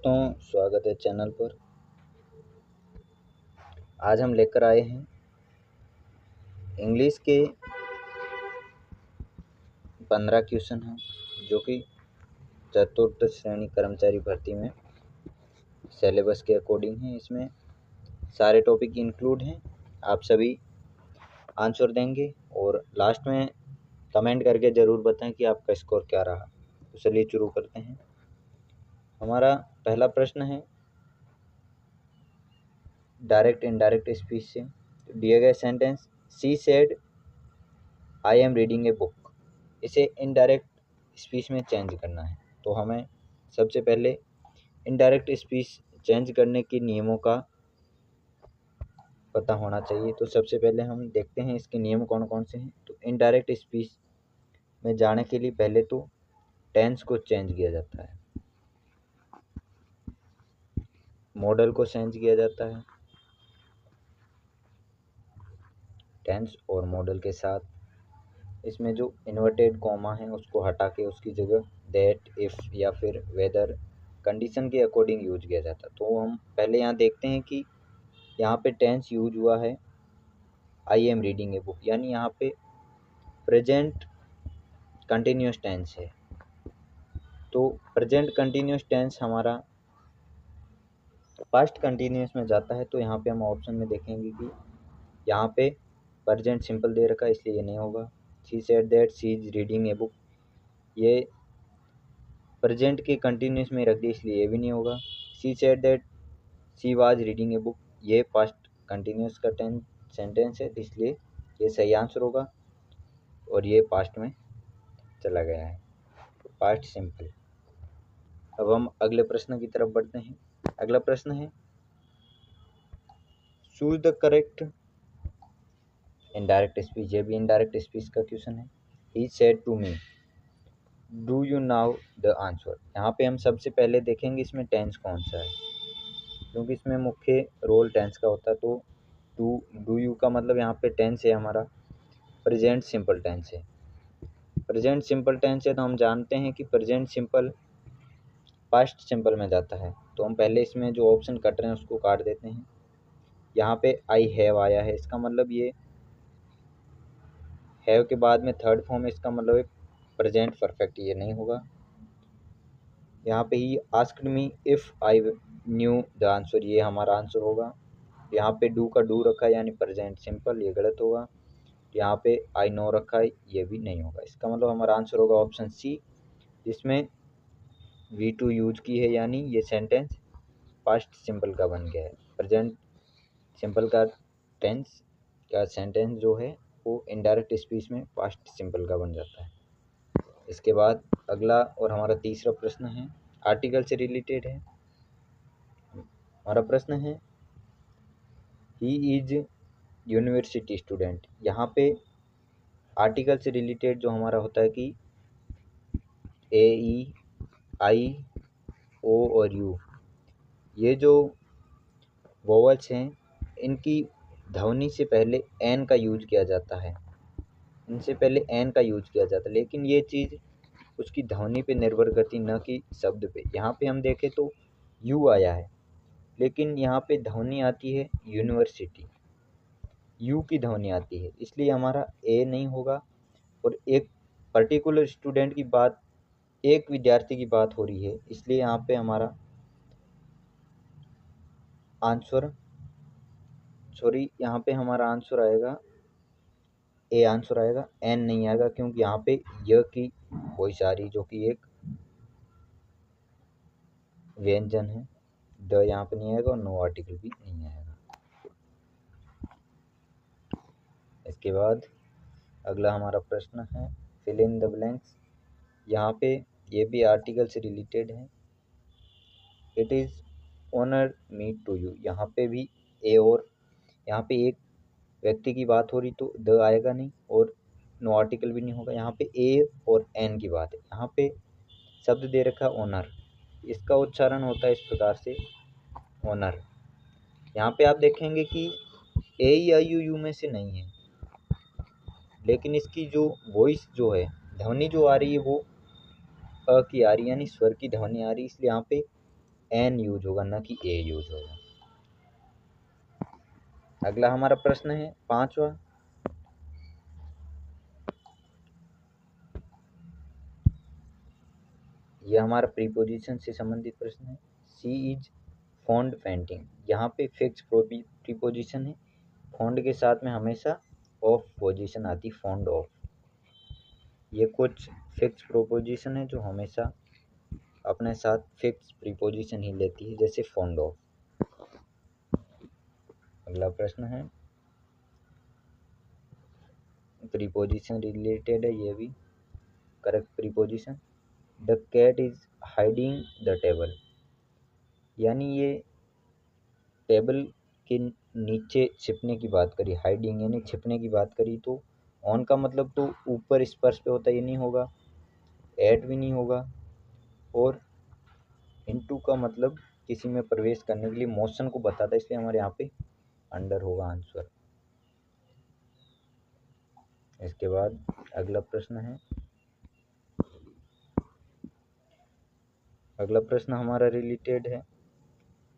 दोस्तों, स्वागत है चैनल पर। आज हम लेकर आए हैं इंग्लिश के 15 क्वेश्चन हैं जो कि चतुर्थ श्रेणी कर्मचारी भर्ती में सिलेबस के अकॉर्डिंग हैं। इसमें सारे टॉपिक इंक्लूड हैं। आप सभी आंसर देंगे और लास्ट में कमेंट करके ज़रूर बताएं कि आपका स्कोर क्या रहा। तो चलिए शुरू करते हैं। हमारा पहला प्रश्न है डायरेक्ट इनडायरेक्ट स्पीच से। दिए गए sentence she said I am reading a book, इसे इनडायरेक्ट स्पीच में चेंज करना है। तो हमें सबसे पहले इनडायरेक्ट स्पीच चेंज करने के नियमों का पता होना चाहिए। तो सबसे पहले हम देखते हैं इसके नियम कौन कौन से हैं। तो इनडायरेक्ट स्पीच में जाने के लिए पहले तो टेंस को चेंज किया जाता है, मॉडल को चेंज किया जाता है। टेंस और मॉडल के साथ इसमें जो इन्वर्टेड कॉमा है उसको हटा के उसकी जगह दैट, इफ़ या फिर वेदर कंडीशन के अकॉर्डिंग यूज किया जाता है। तो हम पहले यहाँ देखते हैं कि यहाँ पे टेंस यूज हुआ है I am reading a book, यानी यहाँ पे प्रेजेंट कंटिन्यूस टेंस है। तो प्रेजेंट कंटिन्यूस टेंस हमारा पास्ट कंटिन्यूस में जाता है। तो यहाँ पे हम ऑप्शन में देखेंगे कि यहाँ पे प्रेजेंट सिंपल दे रखा है, इसलिए ये नहीं होगा। She said that she is reading a book, ये प्रेजेंट के कंटिन्यूस में रख दी, इसलिए ये भी नहीं होगा। She said that she was reading a book, ये पास्ट कंटिन्यूस का सेंटेंस है, इसलिए ये सही आंसर होगा और ये पास्ट में चला गया है, पास्ट सिंपल। अब हम अगले प्रश्न की तरफ बढ़ते हैं। अगला प्रश्न है choose the correct indirect speech. ये भी इनडायरेक्ट स्पीच का क्वेश्चन है। He said to me do you now the answer. यहाँ पे हम सबसे पहले देखेंगे इसमें टेंस कौन सा है, क्योंकि इसमें मुख्य रोल टेंस का होता है। तो डू यू का मतलब यहाँ पे टेंस है हमारा प्रेजेंट सिंपल टेंस है। प्रेजेंट सिंपल टेंस है तो हम जानते हैं कि प्रेजेंट सिंपल पास्ट सिंपल में जाता है। तो हम पहले इसमें जो ऑप्शन कट रहे हैं उसको काट देते हैं। यहाँ पे आई हैव आया है, इसका मतलब ये हैव के बाद में थर्ड फॉर्म है, इसका मतलब है प्रेजेंट परफेक्ट, ये नहीं होगा। यहाँ पे he asked me if I knew the answer, ये हमारा आंसर होगा। यहाँ पे डू का डू रखा है यानी प्रेजेंट सिंपल, ये गलत होगा। यहाँ पे आई नो रखा है, ये भी नहीं होगा। इसका मतलब हमारा आंसर होगा ऑप्शन सी, जिसमें V2 यूज की है, यानी ये सेंटेंस पास्ट सिंपल का बन गया है। प्रेजेंट सिंपल का टेंस का सेंटेंस जो है वो इनडायरेक्ट स्पीच में पास्ट सिंपल का बन जाता है। इसके बाद अगला और हमारा तीसरा प्रश्न है आर्टिकल से रिलेटेड है। हमारा प्रश्न है ही इज यूनिवर्सिटी स्टूडेंट। यहाँ पे आर्टिकल से रिलेटेड जो हमारा होता है कि ए, ई, आई, ओ और यू, ये जो वोवल्स हैं इनकी ध्वनि से पहले एन का यूज किया जाता है, इनसे पहले एन का यूज किया जाता है। लेकिन ये चीज़ उसकी ध्वनि पे निर्भर करती, न कि शब्द पे। यहाँ पे हम देखें तो यू आया है, लेकिन यहाँ पे ध्वनि आती है यूनिवर्सिटी, यू की ध्वनि आती है, इसलिए हमारा ए नहीं होगा। और एक पर्टिकुलर स्टूडेंट की बात, एक विद्यार्थी की बात हो रही है, इसलिए यहाँ पे हमारा आंसर यहाँ पे हमारा आंसर आएगा ए, आंसर आएगा, एन नहीं आएगा, क्योंकि यहाँ पे य की वॉइस आ रही जो कि एक व्यंजन है। द यहाँ पे नहीं आएगा और नो आर्टिकल भी नहीं आएगा। इसके बाद अगला हमारा प्रश्न है फिल इन द ब्लैंक्स। यहाँ पे ये भी आर्टिकल से रिलेटेड है। It is honour me to you, यहाँ पे भी ए, और यहाँ पे एक व्यक्ति की बात हो रही तो द आएगा नहीं और नो आर्टिकल भी नहीं होगा। यहाँ पे ए और एन की बात है, यहाँ पे शब्द दे रखा ऑनर, इसका उच्चारण होता है इस प्रकार से ऑनर। यहाँ पे आप देखेंगे कि ए या यू में से नहीं है, लेकिन इसकी जो वॉइस जो है, ध्वनि जो आ रही है वो अ की आ रही है, यानी स्वर की ध्वनि आ रही है, इसलिए यहाँ पे एन यूज होगा, ना कि ए यूज होगा। अगला हमारा प्रश्न है 5वां। यह हमारा प्रीपोजिशन से संबंधित प्रश्न है। सी इज फॉन्ड पेंटिंग, यहाँ पे फिक्स प्रीपोजिशन है, फॉन्ड के साथ में हमेशा ऑफ पोजीशन आती, फॉन्ड ऑफ। ये कुछ फिक्स प्रोपोजिशन है जो हमेशा अपने साथ फिक्स प्रीपोजिशन ही लेती है, जैसे फॉन्ड ऑफ। अगला प्रश्न है, प्रीपोजिशन रिलेटेड है, ये भी correct preposition. The cat is hiding the table, यानी ये टेबल के नीचे छिपने की बात करी, हाइडिंग यानी छिपने की बात करी, तो ऑन का मतलब तो ऊपर स्पर्श पे होता है, ये नहीं होगा, एट भी नहीं होगा, और इनटू का मतलब किसी में प्रवेश करने के लिए मोशन को बताता है, इसलिए हमारे यहाँ पे अंडर होगा आंसर। इसके बाद अगला प्रश्न है, अगला प्रश्न हमारा रिलेटेड है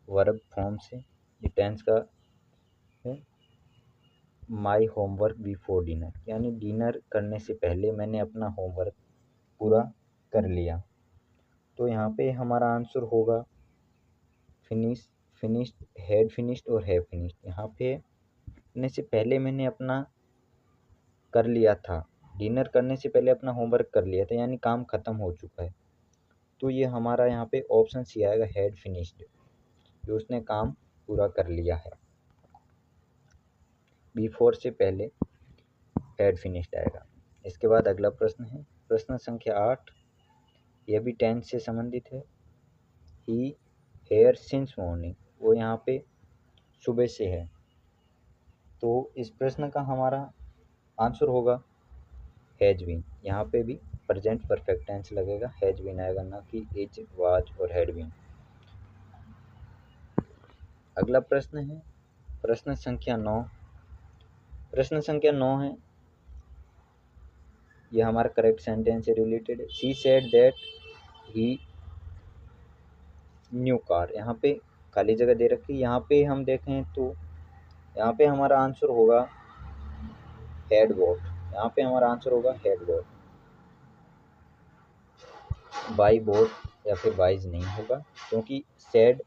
वर्ब फॉर्म से, ये टेंस का है। माई होमवर्क बिफोर डिनर, यानी डिनर करने से पहले मैंने अपना होमवर्क पूरा कर लिया। तो यहाँ पे हमारा आंसर होगा फिनिश, फिनिश्ड, हैड फिनिश्ड और हैव फिनिश्ड। यहाँ पे करने से पहले मैंने अपना कर लिया था, डिनर करने से पहले अपना होमवर्क कर लिया था, यानी काम ख़त्म हो चुका है। तो ये हमारा यहाँ पे ऑप्शन सी आएगा, हैड फिनिश्ड, जो उसने काम पूरा कर लिया है। बिफोर से पहले हैड फिनिश्ड आएगा। इसके बाद अगला प्रश्न है प्रश्न संख्या 8, यह भी टेंस से संबंधित है। ही हेयर सिंस मॉर्निंग, वो यहाँ पे सुबह से है। तो इस प्रश्न का हमारा आंसर होगा हैज बीन, यहाँ पे भी प्रेजेंट परफेक्ट टेंस लगेगा, हैज बीन आएगा, ना कि इज, वाज और हैड बीन। अगला प्रश्न है प्रश्न संख्या 9। प्रश्न संख्या 9 है, यह हमारा करेक्ट सेंटेंस से रिलेटेड है। She said that he new car, यहाँ पे खाली जगह दे रखी, यहाँ पे हम देखें तो यहाँ पे हमारा आंसर होगा हैड बॉट, यहाँ पे हमारा आंसर होगा हैड बॉट, बाई बोट या फिर बाइज नहीं होगा, क्योंकि सेड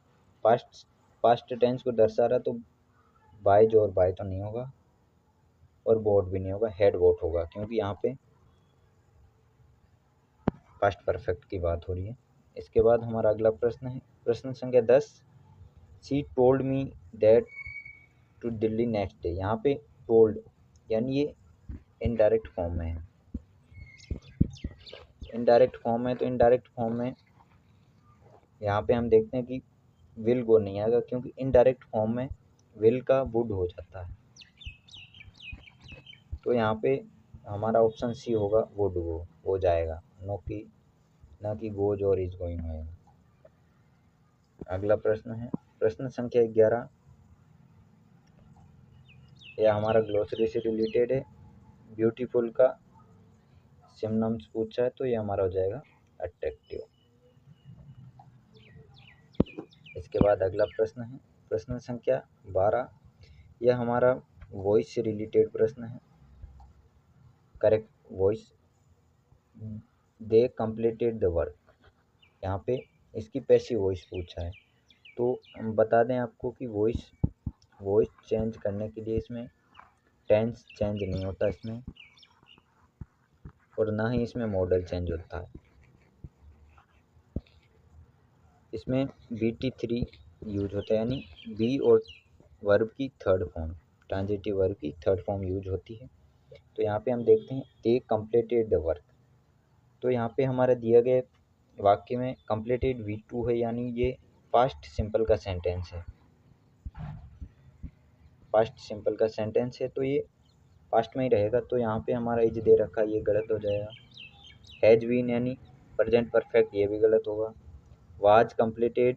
पास्ट टेंस को दर्शा रहा, तो बाइज और बाय तो नहीं होगा, और बोट भी नहीं होगा, हेड बोट होगा, क्योंकि यहाँ पे पास्ट परफेक्ट की बात हो रही है। इसके बाद हमारा अगला प्रश्न है प्रश्न संख्या 10। She told me that to Delhi next day, यहाँ पे टोल्ड यानी ये इनडायरेक्ट फॉर्म में है, इनडायरेक्ट फॉर्म है, तो इनडायरेक्ट फॉर्म में यहाँ पे हम देखते हैं कि विल गो नहीं आएगा, क्योंकि इनडायरेक्ट फॉर्म में विल का वुड हो जाता है। तो यहाँ पे हमारा ऑप्शन सी होगा, वुड गो हो जाएगा, ना कि गोज और इज गोइंग होएगा। अगला प्रश्न है प्रश्न संख्या 11, यह हमारा ग्लोसरी से रिलेटेड है। ब्यूटीफुल का सिनोनिम्स पूछा है, तो ये हमारा हो जाएगा अट्रैक्टिव। इसके बाद अगला प्रश्न है प्रश्न संख्या 12, यह हमारा वॉइस से रिलेटेड प्रश्न है। Correct voice, they completed the work, यहाँ पे इसकी पैसिव वॉइस पूछा है। तो हम बता दें आपको कि वॉइस चेंज करने के लिए इसमें टेंस चेंज नहीं होता इसमें, और ना ही इसमें मॉडल चेंज होता है। इसमें BT3 यूज होता है, यानी बी और वर्ब की थर्ड फॉर्म, ट्रांजिटिव वर्ब की थर्ड फॉर्म यूज होती है। तो यहाँ पे हम देखते हैं दे कंप्लीटेड द वर्क, तो यहाँ पे हमारा दिया गया वाक्य में कंप्लीटेड V2 है, यानी ये पास्ट सिंपल का सेंटेंस है, पास्ट सिंपल का सेंटेंस है, तो ये पास्ट में ही रहेगा। तो यहाँ पे हमारा इज दे रखा है, ये गलत हो जाएगा। हैज बीन यानी प्रेजेंट परफेक्ट, ये भी गलत होगा। वाज कंप्लीटेड,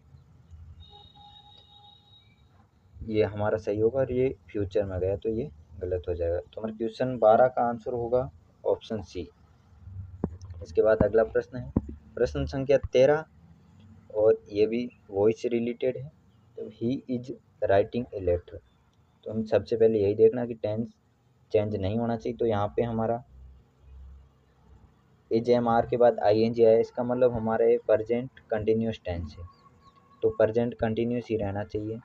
ये हमारा सही होगा, और ये फ्यूचर में गया तो ये गलत हो जाएगा। तो हमारा क्वेश्चन 12 का आंसर होगा ऑप्शन सी। इसके बाद अगला प्रश्न है प्रश्न संख्या 13, और ये भी वॉइस से रिलेटेड है। तो he is writing a letter, तो हम सबसे पहले यही देखना कि टेंस चेंज नहीं होना चाहिए। तो यहाँ पे हमारा इज एम आर के बाद आई एन जी आया, इसका मतलब हमारा ये प्रेजेंट कंटिन्यूस टेंस है, तो प्रेजेंट कंटिन्यूस ही रहना चाहिए।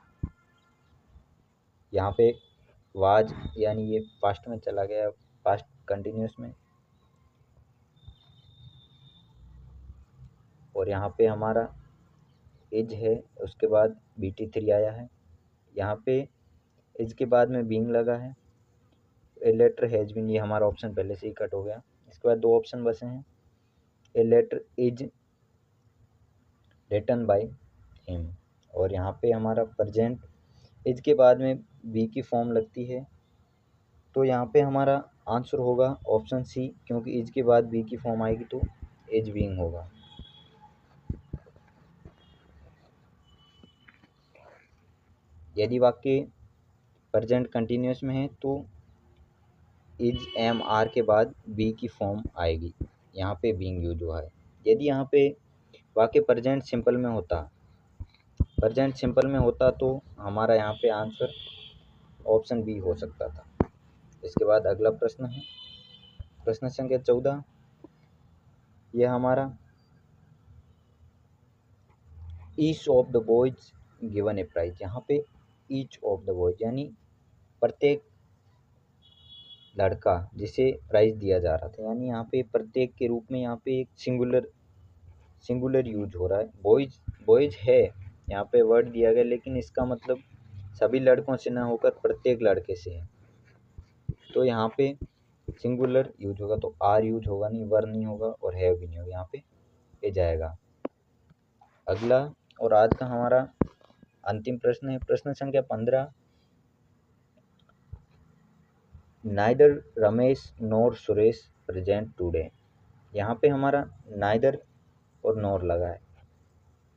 यहाँ पे वाज यानी ये पास्ट में चला गया, पास्ट कंटिन्यूस में। और यहाँ पे हमारा इज है, उसके बाद BT3 आया है। यहाँ पे इज के बाद में बीइंग लगा है। ए लेटर हैज बीन, ये हमारा ऑप्शन पहले से ही कट हो गया। इसके बाद दो ऑप्शन बचे हैं, a letter is written by him. और यहाँ पे हमारा प्रेजेंट इज के बाद में बी की फॉर्म लगती है, तो यहाँ पे हमारा आंसर होगा ऑप्शन सी, क्योंकि इज के बाद बी की फॉर्म आएगी तो इज बीइंग होगा। यदि वाक्य प्रेजेंट कंटिन्यूस में है तो इज एम आर के बाद बी की फॉर्म आएगी, यहाँ पे बीइंग यूज हुआ है। यदि यहाँ पे वाक्य प्रेजेंट सिंपल में होता तो हमारा यहाँ पे आंसर ऑप्शन बी हो सकता था। इसके बाद अगला प्रश्न है प्रश्न संख्या 14। यह हमारा each of the boys given a prize, यहाँ पे ईच ऑफ द बॉयज यानी प्रत्येक लड़का जिसे प्राइज दिया जा रहा था, यानी यहाँ पे प्रत्येक के रूप में यहाँ पे एक सिंगुलर यूज हो रहा है। बॉयज है यहाँ पे वर्ड दिया गया, लेकिन इसका मतलब सभी लड़कों से ना होकर प्रत्येक लड़के से है, तो यहाँ पे सिंगुलर यूज होगा, तो आर यूज होगा नहीं, वर नहीं होगा और हैव भी नहीं होगा, यहाँ पे ए जाएगा। अगला और आज का हमारा अंतिम प्रश्न है प्रश्न संख्या 15। नाइदर रमेश नोर सुरेश प्रेजेंट टुडे, यहाँ पे हमारा नाइदर और नोर लगा है,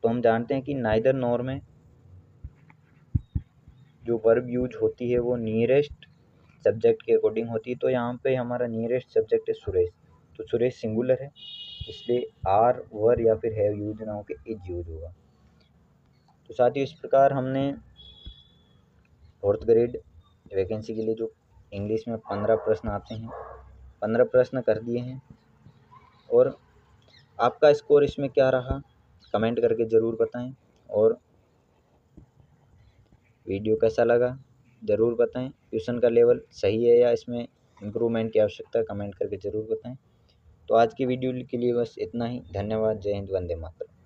तो हम जानते हैं कि नाइदर नोर में जो वर्ब यूज होती है वो नियरेस्ट सब्जेक्ट के अकॉर्डिंग होती है, तो यहाँ पे हमारा नियरेस्ट सब्जेक्ट है सुरेश, तो सुरेश सिंगुलर है, इसलिए आर वर या फिर हैव यूज ना होकर इज यूज होगा। तो साथियों इस प्रकार हमने 4th ग्रेड वैकेंसी के लिए जो इंग्लिश में 15 प्रश्न आते हैं 15 प्रश्न कर दिए हैं। और आपका स्कोर इसमें क्या रहा कमेंट करके ज़रूर बताएं, और वीडियो कैसा लगा ज़रूर बताएं। ट्यूशन का लेवल सही है या इसमें इम्प्रूवमेंट की आवश्यकता है, कमेंट करके ज़रूर बताएं। तो आज की वीडियो के लिए बस इतना ही। धन्यवाद। जय हिंद, वंदे मातरम।